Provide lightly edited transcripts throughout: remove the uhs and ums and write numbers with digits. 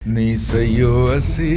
ਨੀ ਸਈਓ ਅਸੀਂ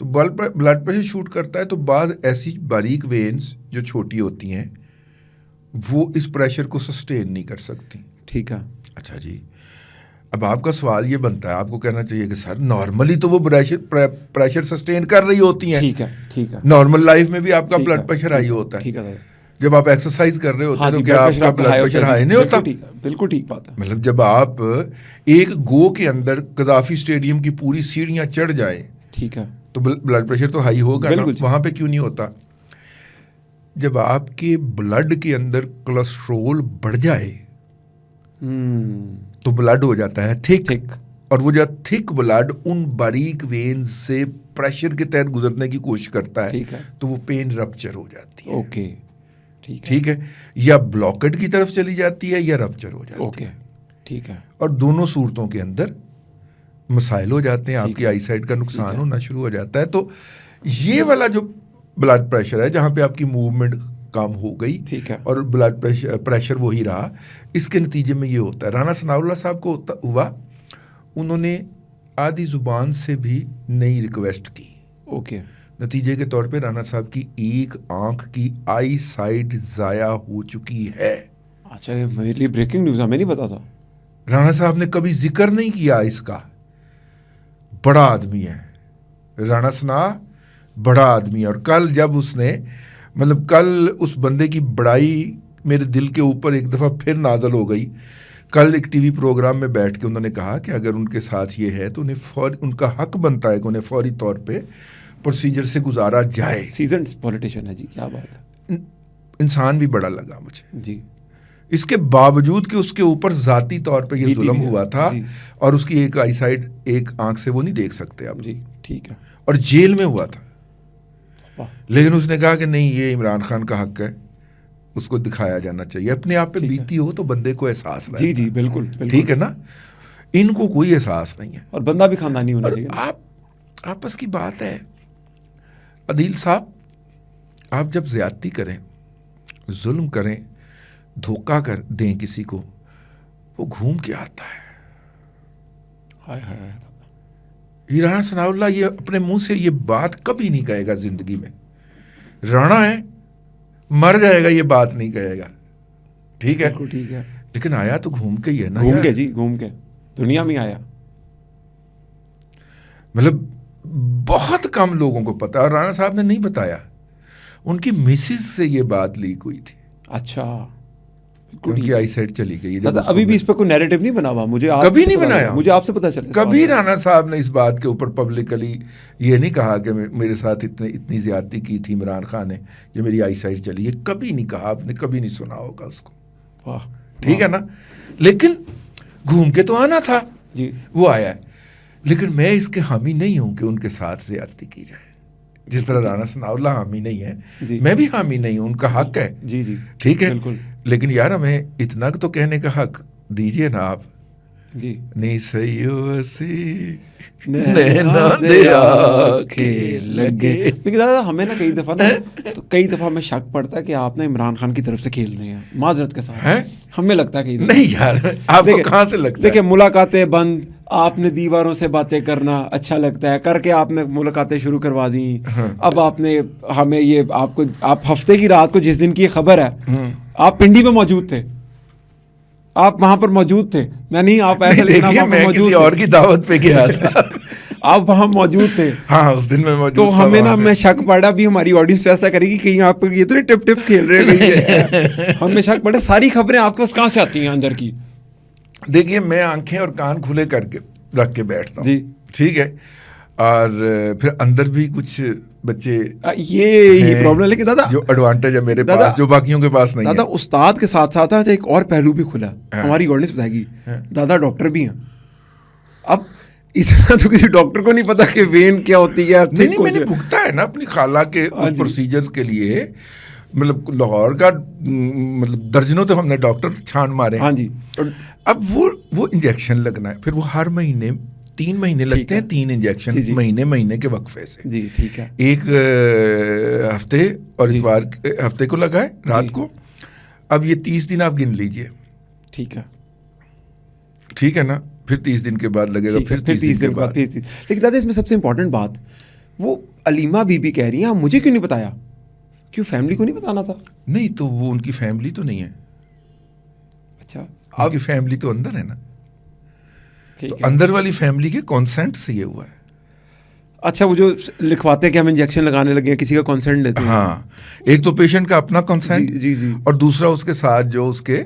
تو بلڈ پریشر شوٹ کرتا ہے تو بعض ایسی باریک وینز جو چھوٹی ہوتی ہیں وہ اس پریشر کو سسٹین نہیں کر سکتی. ٹھیک ہے. اچھا جی, اب آپ کا سوال یہ بنتا ہے, آپ کو کہنا چاہیے کہ سر نارملی تو وہ پریشر سسٹین کر رہی ہوتی ہیں. ٹھیک ہے. نارمل لائف میں بھی آپ کا بلڈ پریشر ہائی ہوتا ہے. ٹھیک ہے. جب آپ ایکسرسائز کر رہے ہوتے ہیں تو کیا آپ کا بلڈ پریشر ہائی نہیں ہوتا؟ بالکل ٹھیک بات ہے. مطلب جب آپ ایک گو کے اندر قذافی اسٹیڈیم کی پوری سیڑھیاں چڑھ جائیں, ٹھیک ہے, تو بلڈ پریشر تو ہائی ہوگا نا, وہاں پہ کیوں نہیں ہوتا؟ جب آپ کے بلڈ کے اندر کولیسٹرول بڑھ جائے تو بلڈ ہو جاتا ہے تھک, اور وہ جو تھک بلڈ ان باریک وینز سے پریشر کے تحت گزرنے کی کوشش کرتا ہے تو وہ پین رپچر ہو جاتی ہے. اوکے, ٹھیک ہے, یا بلاکٹ کی طرف چلی جاتی ہے یا رپچر ہو جاتی ہے. ٹھیک ہے. اور دونوں صورتوں کے اندر مسائل ہو جاتے ہیں, آپ کی آئی سائٹ کا نقصان ہونا شروع ہو جاتا ہے. تو یہ والا جو بلڈ پریشر ہے جہاں پہ آپ کی موومنٹ کم ہو گئی اور بلڈ پریشر وہی رہا, اس کے نتیجے میں یہ ہوتا ہے. رانا ثناء اللہ صاحب کو ہوا, انہوں نے آدھی زبان سے بھی نئی ریکویسٹ کی. اوکے. نتیجے کے طور پہ رانا صاحب کی ایک آنکھ کی آئی سائٹ ضائع ہو چکی ہے. اچھا, میرے لیے بریکنگ نیوز ہے, ہمیں نہیں پتا تھا. رانا صاحب نے کبھی ذکر نہیں کیا اس کا. بڑا آدمی ہے رانا ثناء, بڑا آدمی ہے. اور کل جب اس نے کل اس بندے کی بڑائی میرے دل کے اوپر ایک دفعہ پھر نازل ہو گئی. کل ایک ٹی وی پروگرام میں بیٹھ کے انہوں نے کہا کہ اگر ان کے ساتھ یہ ہے تو انہیں ان کا حق بنتا ہے کہ انہیں فوری طور پہ پروسیجر سے گزارا جائے. سیزنڈ پولیٹیشین ہے جی, کیا بات ہے. انسان بھی بڑا لگا مجھے جی. اس کے باوجود کہ اس کے اوپر ذاتی طور پہ یہ ظلم ہوا تھا اور اس کی ایک آئی سائڈ, ایک آنکھ سے وہ نہیں دیکھ سکتے آپ. جی ٹھیک ہے. اور جیل میں ہوا تھا, لیکن اس نے کہا کہ نہیں, یہ عمران خان کا حق ہے, اس کو دکھایا جانا چاہیے. اپنے آپ پہ بیتی ہو تو بندے کو احساس رہے. جی بالکل. ٹھیک ہے نا, ان کو کوئی احساس نہیں ہے. اور بندہ بھی خاندانی ہونا چاہیے. آپ آپس کی بات ہے. عدیل صاحب, آپ جب زیادتی کریں, ظلم کریں, دھوکہ کر دیں کسی کو, وہ گھوم کے آتا ہے. رانا ثناء اللہ یہ اپنے منہ سے یہ بات کبھی نہیں کہے گا زندگی میں. رانا ہے, مر جائے گا, یہ بات نہیں کہے گا. ٹھیک ہے, لیکن آیا تو گھوم کے ہی ہے نا. گھوم کے جی, گھوم کے دنیا میں آیا. بہت کم لوگوں کو پتا, اور رانا صاحب نے نہیں بتایا. ان کی مسز سے یہ بات لیک ہوئی تھی. اچھا, ان کی آئی سائٹ چلی گئی. ابھی بھی اس پہ کوئی نیریٹو نہیں بنا ہوا. مجھے کبھی نہیں بنایا, مجھے آپ سے پتا چلا. کبھی رانا صاحب نے اس بات کے اوپر پبلکلی یہ نہیں کہا کہ میرے ساتھ اتنی زیادتی کی تھی عمران خان نے, یہ میری آئی سائٹ چلی. یہ کبھی نہیں کہا, آپ نے کبھی نہیں سنا ہوگا اس کو. ٹھیک ہے نا, لیکن گھوم کے تو آنا تھا جی, وہ آیا ہے. لیکن میں اس کے حامی نہیں ہوں کہ ان کے ساتھ زیادتی کی جائے. جس طرح رانا ثناء اللہ حامی نہیں ہے, میں بھی حامی نہیں ہوں, ان کا حق ہے. جی جی ٹھیک ہے, بالکل. لیکن یار ہمیں اتنا تو کہنے کا حق دیجئے نا آپ. جی, نہیں سیو سی نینا دے آنکھیں لگے. لیکن دادا ہمیں نا کئی دفعہ ہمیں شک پڑتا ہے کہ آپ نا عمران خان کی طرف سے کھیل رہے ہیں, معذرت کے ساتھ. ہمیں لگتا ہے کہ نہیں یار, آپ کو کہاں سے لگتا ہے. دیکھیں, ملاقاتیں بند, آپ نے دیواروں سے باتیں کرنا اچھا لگتا ہے, کر کے آپ نے ملاقاتیں شروع کروا دی. اب آپ نے ہمیں یہ, آپ ہفتے کی رات کو جس دن کی خبر ہے, آپ پنڈی میں موجود تھے, آپ وہاں پر موجود تھے. میں نہیں, آپ ایسا میں کسی اور کی دعوت پہ گیا تھا, آپ وہاں موجود تھے. ہاں اس دن میں موجود. تو ہمیں نا, میں شک پڑا, بھی ہماری آڈینس ایسا کرے گی کہیں آپ یہ تو ٹپ ٹپ کھیل رہے. ہمیں شک پڑا, ساری خبریں آپ کے پاس کہاں سے آتی ہیں اندر کی. دیکھیے, میں آنکھیں اور کان کھلے کر کے رکھ کے بیٹھتا ہوں. جی ٹھیک ہے, اور پھر اندر بھی کچھ بچے, یہ پرابلم. لیکن دادا جو ایڈوانٹیج ہے میرے پاس جو باقیوں کے پاس نہیں ہے. دادا استاد کے ساتھ ساتھ ایک اور پہلو بھی کھلا, ہماری آڈینس بتائے گی. دادا ڈاکٹر بھی ہیں. اب اتنا تو کسی ڈاکٹر کو نہیں پتا کہ وین کیا ہوتی ہے. نہیں, میں نے بھگتا ہے نا اپنی خالہ کے اس پروسیجر کے لیے. لاہور کا درجنوں تو ہم نے ڈاکٹر چھان مارے. ہاں جی. اب وہ انجیکشن لگنا ہے, پھر وہ ہر مہینے 3 مہینے لگتے ہیں, 3 انجیکشن مہینے کے وقفے سے. جی ٹھیک ہے. ایک ہفتے اور اتوار ہفتے کو لگا ہے رات کو. اب یہ 30 دن آپ گن لیجئے. ٹھیک ہے, ٹھیک ہے نا, پھر 30 دن کے بعد لگے گا, پھر 30 دن کے بعد. لیکن دادا اس میں سب سے امپورٹنٹ بات وہ علیمہ بی بی کہہ رہی ہیں مجھے کیوں نہیں بتایا, کیوں فیملی کو نہیں بتانا تھا؟ نہیں تو وہ ان کی فیملی تو نہیں ہے, اچھا آپ کی فیملی تو اندر ہے نا, تو ٹھیک ہے. اندر والی فیملی کے کانسینٹ سے یہ ہوا ہے. اچھا وہ جو لکھواتے ہیں کہ ہم انجیکشن لگانے لگے ہیں, کسی کا کانسینٹ لیتے ہیں. ہاں, ایک تو پیشنٹ کا اپنا کنسنٹ, جی جی اور دوسرا اس کے ساتھ جو اس کے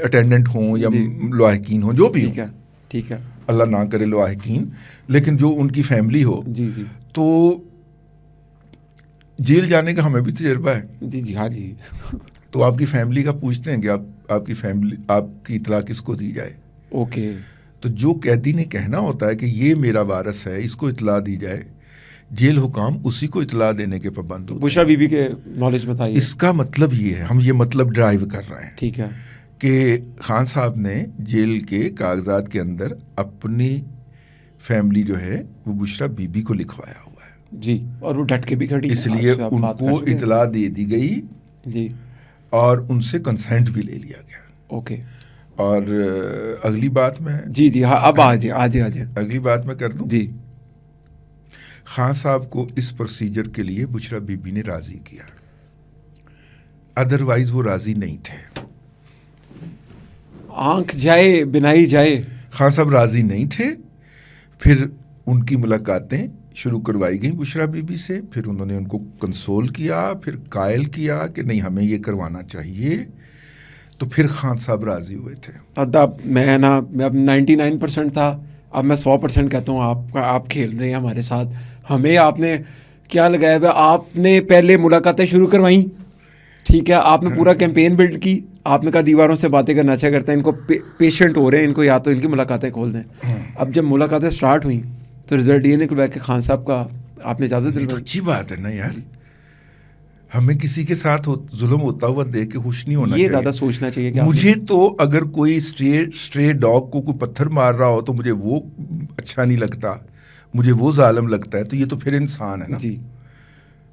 اٹینڈنٹ ہوں یا لواحقین ہوں, جو بھی ٹھیک ہے ٹھیک ہے, اللہ نہ کرے لواحقین, لیکن جو ان کی فیملی ہو, جی جی تو جیل جانے کا ہمیں بھی تجربہ ہے. جی جی ہاں جی. تو آپ کی فیملی کا پوچھتے ہیں کہ آپ کی فیملی, آپ کی اطلاع کس کو دی جائے. اوکے. تو جو قیدی نے کہنا ہوتا ہے کہ یہ میرا وارث ہے, اس کو اطلاع دی جائے, جیل حکام اسی کو اطلاع دینے کے پابند ہوتے ہیں. بشرا بی بی کے نالج بتائیے. اس کا مطلب یہ ہے, ہم یہ مطلب ڈرائیو کر رہے ہیں, ٹھیک ہے, کہ خان صاحب نے جیل کے کاغذات کے اندر اپنی فیملی جو ہے وہ بشرا بی بی کو لکھوایا ہوا ہے. جی, اور وہ ڈٹ کے بھی کھڑی, اس لیے ان کو اطلاع دے دی گئی جی, اور ان سے کنسنٹ بھی لے لیا گیا. اوکے. اور اگلی بات میں, جی جی ہاں, اب آجے اگلی بات میں کر دوں. جی, خان صاحب کو اس پروسیجر کے لیے بشرا بی بی نے راضی کیا, ادروائز وہ راضی نہیں تھے. آنکھ جائے بنائی جائے, خان صاحب راضی نہیں تھے. پھر ان کی ملاقاتیں شروع کروائی گئیں بشرا بی بی سے, پھر انہوں نے ان کو کنسول کیا, پھر قائل کیا کہ نہیں ہمیں یہ کروانا چاہیے, تو پھر خان صاحب راضی ہوئے تھے. اب میں اب 99% تھا, اب میں 100% کہتا ہوں آپ کھیل رہے ہیں ہمارے ساتھ. ہمیں آپ نے کیا لگایا ہوا, آپ نے پہلے ملاقاتیں شروع کروائیں, ٹھیک ہے, آپ نے پورا کیمپین بلڈ کی, آپ نے کہا دیواروں سے باتیں کرنا اچھا کرتا ہے, ان کو پیشنٹ ہو رہے ہیں, ان کو یا تو ان کی ملاقاتیں کھول دیں. اب جب ملاقاتیں سٹارٹ ہوئیں تو رزلٹ یہ نکلا کہ خان صاحب کا آپ نے اجازت دلوائی. اچھی بات ہے نا یار, ہمیں کسی کے ساتھ ظلم ہوتا ہوا دیکھ کے خوش نہیں ہونا چاہیے. یہ زیادہ سوچنا چاہیے کہ مجھے تو اگر کوئی اسٹرے ڈاگ کو کوئی پتھر مار رہا ہو تو مجھے وہ اچھا نہیں لگتا, مجھے وہ ظالم لگتا ہے. تو یہ تو پھر انسان ہے نا, جی,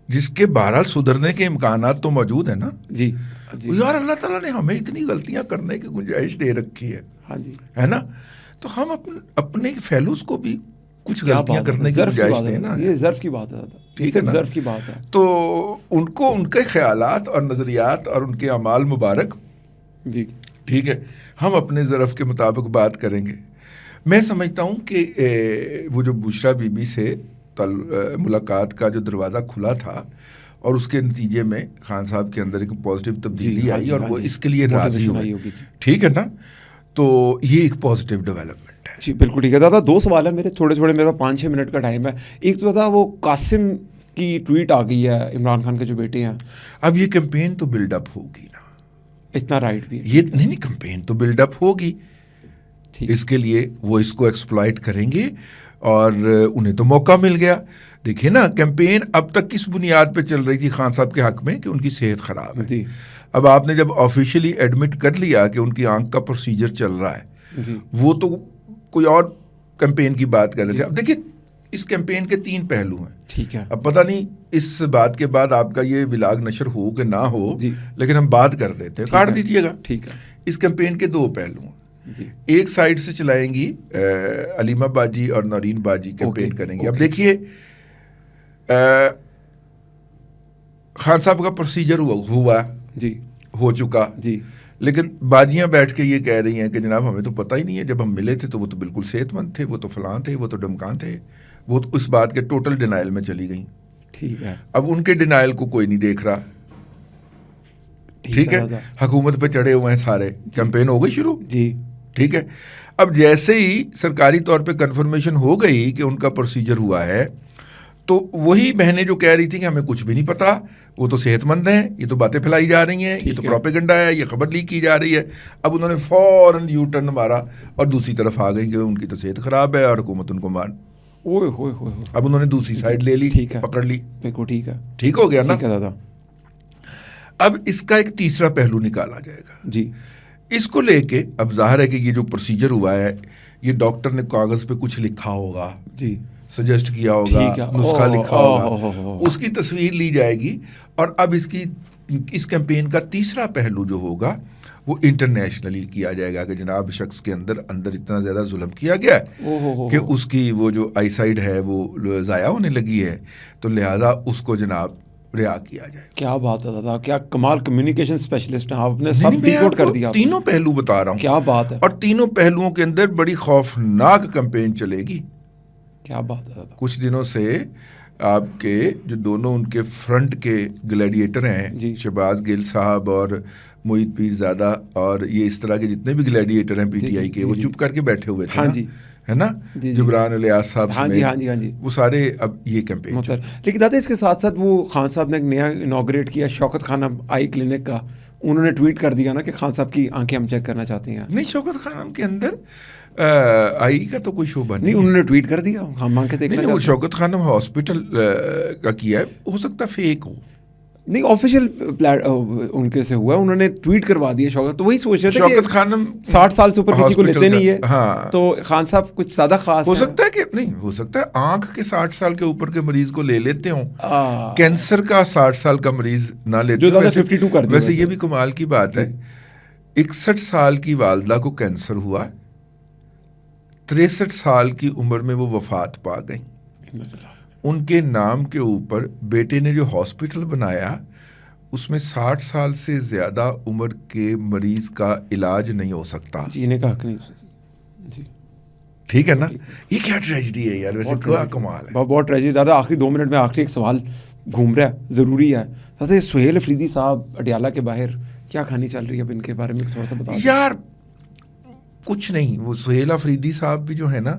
جس کے بہرحال سدھرنے کے امکانات تو موجود ہیں نا. جی یار اللہ تعالیٰ نے ہمیں اتنی غلطیاں کرنے کی گنجائش دے رکی ہے, ہاں جی, ہے نا, تو ہم اپنے فیلوز کو بھی کچھ غلطیاں کرنے کی گنجائش دیں نا. یہ ظرف کی بات ہے دادا, ٹھیک ہے نا, ظرف کی بات ہے. تو ان کو ان کے خیالات اور نظریات اور ان کے اعمال مبارک, جی ٹھیک ہے, ہم اپنے ظرف کے مطابق بات کریں گے. میں سمجھتا ہوں کہ وہ جو بشرا بی بی سے ملاقات کا جو دروازہ کھلا تھا, اور اس کے نتیجے میں خان صاحب کے اندر ایک پازیٹیو تبدیلی آئی, اور وہ اس کے لیے راضی ہوئی, ٹھیک ہے نا. تو یہ ایک پازیٹیو ڈیولپمنٹ ہے. جی بالکل ٹھیک ہے دادا. 2 سوال ہیں میرے, تھوڑے میرے پاس 5-6 منٹ کا ٹائم ہے. ایک تو دادا وہ قاسم کی ٹویٹ آ گئی ہے, عمران خان کے جو بیٹے ہیں. اب یہ کیمپین تو بلڈ اپ ہوگی نا, اتنا رائٹ بھی یہ نہیں, کیمپین تو بلڈ اپ ہوگی, اس کے لیے وہ اس کو ایکسپلائٹ کریں گے, اور انہیں تو موقع مل گیا. دیکھیں نا, کیمپین اب تک کس بنیاد پہ چل رہی تھی خان صاحب کے حق میں کہ ان کی صحت خراب ہے. جی, اب آپ نے جب آفیشیلی ایڈمٹ کر لیا کہ ان کی آنکھ کا پروسیجر چل رہا ہے, جی, وہ تو کوئی اور کیمپین کی بات کر رہے تھے. اب دیکھیں اس کیمپین کے 3 پہلو ہیں, ٹھیک ہے. اب پتہ نہیں اس بات کے بعد آپ کا یہ ولاگ نشر ہو کہ نہ ہو, جی, لیکن ہم بات کر دیتے ہیں, کاٹ دیجیے گا. ٹھیک ہے. اس کیمپین کے 2 پہلو ہیں. جی, ایک سائڈ سے چلائیں گی علیمہ باجی اور نورین باجی کیمپین کریں گے. اب دیکھیے خان صاحب کا پروسیجر ہوا, جی, ہو چکا, جی, لیکن باجیاں بیٹھ کے یہ کہہ رہی ہیں کہ جناب ہمیں تو پتہ ہی نہیں ہے, جب ہم ملے تھے تو وہ تو بالکل صحت مند تھے, وہ تو فلاں تھے, وہ تو ڈمکان تھے. وہ تو اس بات کے ٹوٹل ڈینائل میں چلی گئیں. ٹھیک ہے. اب ان کے ڈینائل کو کوئی نہیں دیکھ رہا, ٹھیک ہے, حکومت پہ چڑھے ہوئے ہیں سارے. کیمپین ہو گئی شروع, جی, ٹھیک ہے. اب جیسے ہی سرکاری طور پہ کنفرمیشن ہو گئی کہ ان کا پروسیجر ہوا ہے, تو وہی بہنیں جو کہہ رہی تھیں کہ ہمیں کچھ بھی نہیں پتا, وہ تو صحت مند ہیں, یہ تو باتیں پھیلائی جا رہی ہیں, یہ تو پروپیگنڈا ہے, یہ خبر لیک کی جا رہی ہے. اب انہوں نے فوراً یو ٹرن مارا اور دوسری طرف آ گئی کہ ان کی تو صحت خراب ہے اور حکومت ان کو اب انہوں نے دوسری سائڈ لے لی, پکڑ لی. بالکل ٹھیک ہے, ٹھیک ہو گیا نا. دادا اب اس کا ایک تیسرا پہلو نکالا جائے گا. جی, اس کو لے کے اب ظاہر ہے کہ یہ جو پروسیجر ہوا ہے, یہ ڈاکٹر نے کاغذ پہ کچھ لکھا ہوگا, جی, سجیسٹ کیا ہوگا, نسخہ لکھا ہوگا, اس کی تصویر لی جائے گی. اور اب اس کیمپین کا تیسرا پہلو جو ہوگا وہ انٹرنیشنلی کیا جائے گا کہ جناب شخص کے اندر اتنا زیادہ ظلم کیا گیا ہے کہ اس کی وہ جو آئی سائڈ ہے وہ ضائع ہونے لگی ہے، تو لہٰذا اس کو جناب رہا کیا جائے۔ کیا بات ہے دادا، کیا کمال کمیونیکیشن اسپیشلسٹ ہیں آپ، نے سب ڈیکوڈ کر دیا، تینوں پہلو بتا رہا ہوں، کیا بات ہے، اور تینوں پہلوؤں کے اندر بڑی خوفناک کمپین چلے گی۔ کیا بات ہے دادا۔ کچھ دنوں سے آپ کے جو دونوں ان کے فرنٹ کے گلیڈیٹر ہیں، جی، شہباز گل صاحب اور معید پیر زادہ، اور یہ اس طرح کے جتنے بھی گلیڈیٹر ہیں پی ٹی آئی کے، وہ چپ کر کے بیٹھے ہوئے تھے، ہاں جی، ہے نا، جبران الیاس صاحب سمیت، وہ سارے اب یہ کیمپین۔ لیکن دادا اس کے ساتھ ساتھ وہ خان صاحب نے ایک نیا انوگریٹ کیا شوکت خانم آئی کلینک کا، انہوں نے ٹویٹ کر دیا نا کہ خان صاحب کی آنکھیں ہم چیک کرنا چاہتے ہیں۔ نہیں، شوکت خانم کے اندر آئی کا تو کوئی شعبہ نہیں، انہوں نے ٹویٹ کر دیا ہم آنکھیں دیکھنا چاہتے ہیں۔ وہ شوکت خانم ہاسپٹل کا کیا ہے، ہو سکتا فیک ہو، نہیں آفیشیل ان کے سے ہوا ہے، انہوں نے ٹویٹ کروا دیا شوکت، تو وہی سوچ رہے تھے شوکت خانم 60 سال سے اوپر کسی کو لیتے نہیں ہے، ہاں، تو خان صاحب کچھ زیادہ خاص ہو سکتا ہے کہ نہیں، ہو سکتا ہے آنکھ کے 60 سال کے اوپر کے مریض کو لے لیتے ہوں، کینسر کا 60 سال کا مریض نہ لیتے ہوں۔ 52 کر دیا۔ ویسے یہ بھی کمال کی بات ہے، 61 سال کی والدہ کو کینسر ہوا، 63 سال کی عمر میں وہ وفات پا گئیں۔ ان کے نام کے اوپر بیٹے نے جو ہاسپٹل بنایا، اس میں 60 سال سے زیادہ عمر کے مریض کا علاج نہیں ہو سکتا، جینے کا حق نہیں ہو سکتا جی، ٹھیک ہے نا۔ یہ کیا ٹریجڈی ہے یار، ویسے کیا کمال ہے، بہت ٹریجڈی۔ دادا آخری 2 منٹ میں آخری ایک سوال گھوم رہا ہے، ضروری ہے دادا، سہیل افریدی صاحب اڈیالہ کے باہر کیا کہانی چل رہی ہے، اب ان کے بارے میں تھوڑا سا بتا یار۔ کچھ نہیں، وہ سہیل افریدی صاحب بھی جو ہے نا،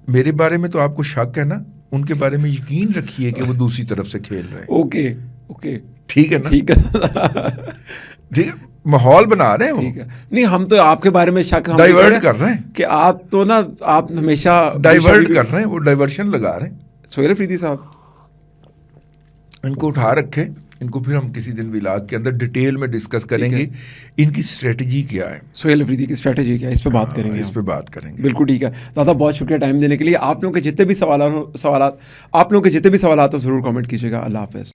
میرے بارے میں تو آپ کو شک ہے نا، ان کے بارے میں یقین رکھیے کہ وہ دوسری طرف سے کھیل رہے ہیں۔ اوکے اوکے، ٹھیک ہے نا، ٹھیک ہے ٹھیک ہے، ماحول بنا رہے ہیں، ٹھیک ہے۔ نہیں ہم تو آپ کے بارے میں شک ڈائیورٹ کر رہے ہیں کہ آپ تو نا، آپ ہمیشہ ڈائیورٹ کر رہے ہیں، وہ ڈائیورشن لگا رہے ہیں۔ سہیل افریدی صاحب ان کو اٹھا رکھے، ان کو پھر ہم کسی دن ولاگ کے اندر ڈیٹیل میں ڈسکس کریں گے ان کی اسٹریٹجی کیا ہے، سہیل افریدی کی اسٹریٹجی کیا ہے، اس پہ بات کریں گے، اس پہ بات کریں گے۔ بالکل ٹھیک ہے دادا، بہت شکریہ ٹائم دینے کے لیے۔ آپ لوگوں کے جتنے بھی سوالات ہو ضرور کامنٹ کیجیے گا۔ اللہ حافظ۔